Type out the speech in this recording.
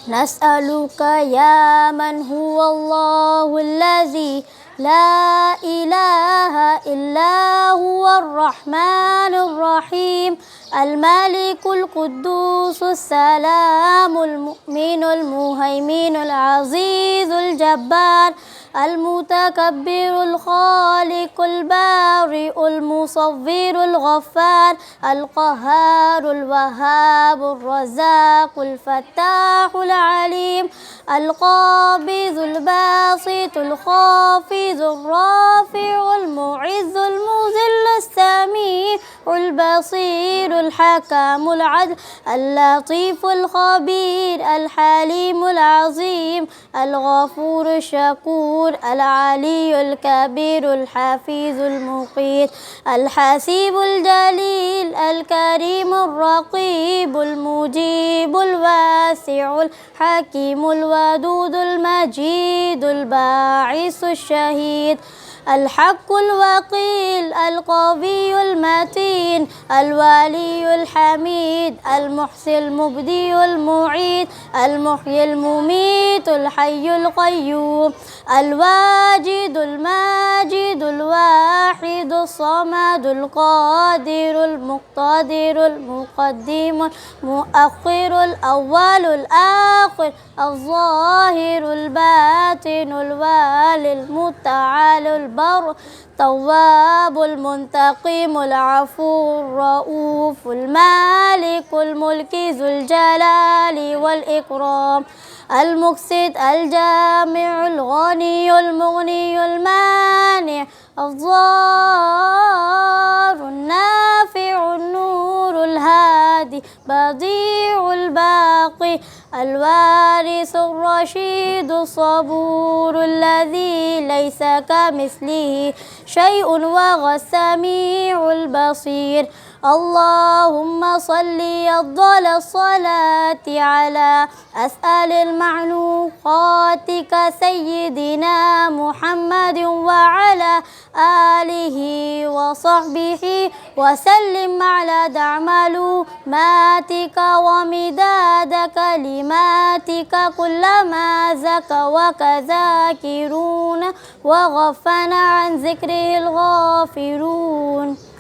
نسألك يا من هو الله الذي لا إله إلا هو الرحمن الرحيم الملك القدوس السلام المؤمن المهيمن العزيز الجبار المتكبر الخالق البارئ المصور الغفار القهار الوهاب الرزاق الفتاح العليم القابض الباسط الخافض الرافع المعز المذل السميع البصير الحكم العدل اللطيف الخبير الحليم العظيم الغفور الشكور العلي الكبير الحفيظ المقيت الحسيب الجليل الكريم الرقيب المجيب الواسع الحكيم الودود المجيد الباعث الشهيد الحق الوقيل القوي المتين الولي الحميد المحصي المبدي المعيد المحيي المميت الحي القيوم الواجد الماجد الواحد الصمد القادر المقتدر المقدم المؤخر الأول الآخر الظاهر الباطن الوالي المتعال البر التواب المنتقم العفو الرؤوف المالك الملك ذو الجلال والإكرام المقسط الجامع الغني المغني المانع الضار النافع النور الهادي بديع الباقي الوارث الرشيد الصبور الذي ليس كمثله شيء وهو السميع البصير اللهم صل أفضل الصلاة على أسأل المعلوقات سيدنا محمد وعلى آله وصحبه وسلم على معلوماتك ومداد كلماتك كلما زكى وكذاكرون وغفنا عن ذكره الغافلون.